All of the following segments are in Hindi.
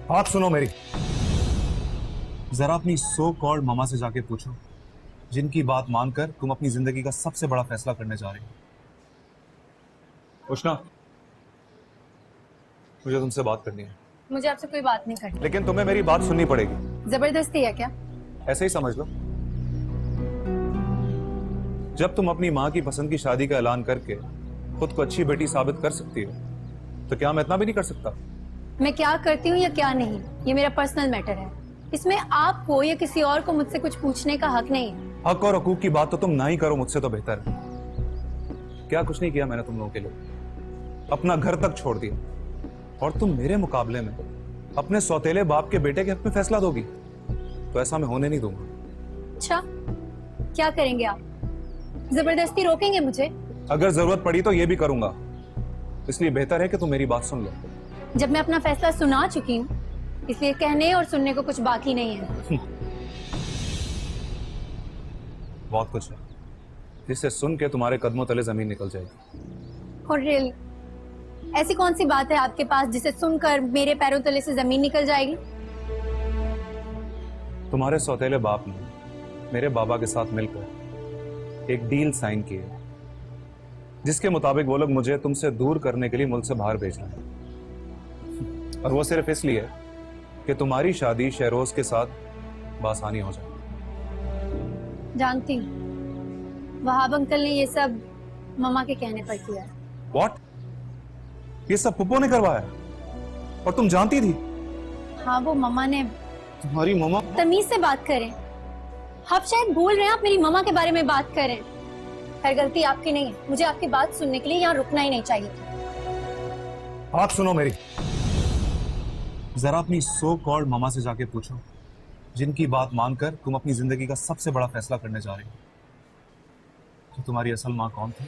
बात सुनो मेरी। जरा अपनी सो कॉल्ड मामा से जाके पूछो, जिनकी बात मानकर तुम अपनी जिंदगी का सबसे बड़ा फैसला करने जा रही हो। उष्णा, मुझे तुमसे बात करनी है। मुझे आपसे कोई बात नहीं करनी। लेकिन तुम्हें मेरी बात सुननी पड़ेगी। जबरदस्ती है क्या? ऐसे ही समझ लो। जब तुम अपनी माँ की पसंद की शादी का ऐलान करके खुद को अच्छी बेटी साबित कर सकती हो, तो क्या मैं इतना भी नहीं कर सकता? मैं क्या करती हूँ या क्या नहीं, ये मेरा पर्सनल मैटर है। इसमें आपको या किसी और को मुझसे कुछ पूछने का हक नहीं है। हक और हकूक की बात तो तुम ना ही करो मुझसे तो बेहतर है। क्या कुछ नहीं किया मैंने तुम लोगों के लिए, अपना घर तक छोड़ दिया, और तुम मेरे मुकाबले में अपने सौतेले बाप के बेटे के हक में फैसला दोगी? तो ऐसा मैं होने नहीं दूंगा। अच्छा, क्या करेंगे आप? जबरदस्ती रोकेंगे मुझे? अगर जरूरत पड़ी तो ये भी करूंगा, इसलिए बेहतर है कि तुम मेरी बात सुन लो। जब मैं अपना फैसला सुना चुकी हूँ, इसलिए कहने और सुनने को कुछ बाकी नहीं है। बहुत कुछ है जिसे सुन के तुम्हारे कदमों तले जमीन निकल जाएगी। और रियल, ऐसी कौन सी बात है आपके पास जिसे सुनकर मेरे पैरों तले से जमीन निकल जाएगी? तुम्हारे सौतेले बाप ने मेरे बाबा के साथ मिलकर एक डील साइन की है, जिसके मुताबिक वो लोग मुझे तुमसे दूर करने के लिए मुल्क से बाहर भेज रहे हैं। और वो सिर्फ इसलिए कि तुम्हारी शादी शहरोज के साथ बासानी हो जाए। जानती हूँ, वहाब अंकल ने ये सब मम्मा के कहने पर किया है। What? ये सब पुप्पो ने करवाया और तुम जानती थी? हाँ, वो मम्मा ने। तुम्हारी मम्मा? तमीज से बात करें। आप शायद भूल रहे हैं, आप मेरी मम्मा के बारे में बात करें। खैर, गलती आपकी नहीं है। मुझे आपकी बात सुनने के लिए यहाँ रुकना ही नहीं चाहिए। बात सुनो मेरी। जरा अपनी सो कॉल्ड मामा से जाके पूछो, जिनकी बात मानकर तुम अपनी जिंदगी का सबसे बड़ा फैसला करने जा रही हो, तो तुम्हारी असल माँ कौन थी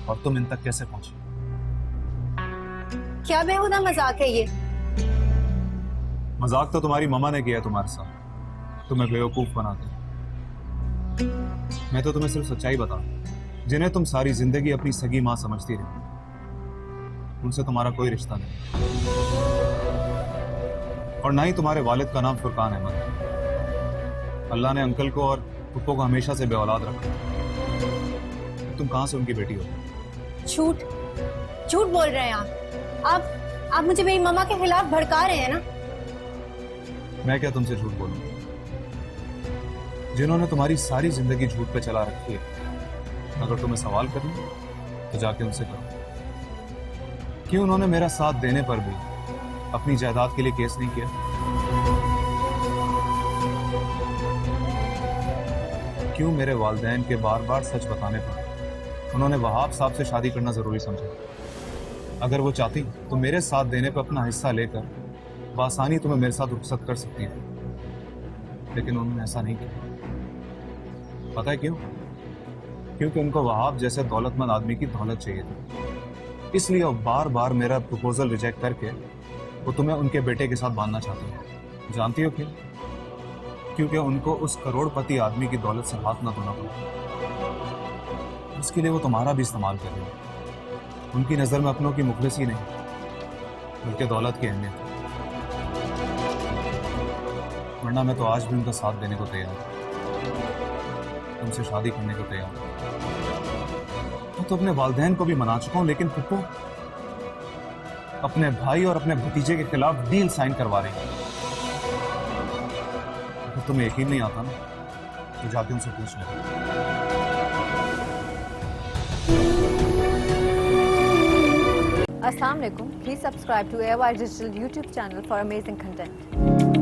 और तुम इन तक कैसे पहुंचे? क्या बेहुदा मजाक है ये? मजाक तो तुम्हारी मामा ने किया है तुम्हारे साथ, तुम्हें बेवकूफ बनाते। मैं तो तुम्हें सिर्फ सच्चाई बता, जिन्हें तुम सारी जिंदगी अपनी सगी माँ समझती रही, उनसे तुम्हारा कोई रिश्ता नहीं, और ना ही तुम्हारे वालिद का नाम फुरकान अहमद। अल्लाह ने अंकल को और पुप्पो को हमेशा से बेऔलाद रखा। तुम कहां से उनकी बेटी हो? झूठ झूठ बोल रहे हैं आप मुझे मेरी मम्मा के खिलाफ भड़का रहे हैं ना? मैं क्या तुमसे झूठ बोलूं? जिन्होंने तुम्हारी सारी जिंदगी झूठ पे चला रखी है, अगर तुम्हें सवाल करना तो जाके उनसे करो, क्यों उन्होंने मेरा साथ देने पर भी अपनी जायदाद के लिए केस नहीं किया? क्यों मेरे वालिदैन के बार बार सच बताने पर उन्होंने वहाब साहब से शादी करना जरूरी समझा? अगर वो चाहती तो मेरे साथ देने पर अपना हिस्सा लेकर बासानी तुम्हें मेरे साथ रुखसत कर सकती है, लेकिन उन्होंने ऐसा नहीं किया। पता है क्यों? क्योंकि उनको वहाब जैसे दौलतमंद आदमी की दौलत चाहिए थी, इसलिए वो बार बार मेरा प्रपोजल रिजेक्ट करके वो तुम्हें उनके बेटे के साथ बांधना चाहती है। जानती हो क्यों? क्योंकि उनको उस करोड़पति आदमी की दौलत से हाथ ना धोना पड़ा। उसके लिए वो तुम्हारा भी इस्तेमाल कर रही है। उनकी नजर में अपनों की मुखलिसी नहीं, बल्कि दौलत की अहमियत। वरना मैं तो आज भी उनका साथ देने को तैयार हूं, तुमसे शादी करने को तैयार हूं। तो अपने वालिदैन को भी मना चुका हूं, लेकिन पुप्पो अपने भाई और अपने भतीजे के खिलाफ डील साइन करवा रही है। अगर तुम्हें यकीन नहीं आता ना, तो जाके उनसे पूछ लो। Assalamualaikum. Please subscribe to AOI Digital YouTube channel for amazing content.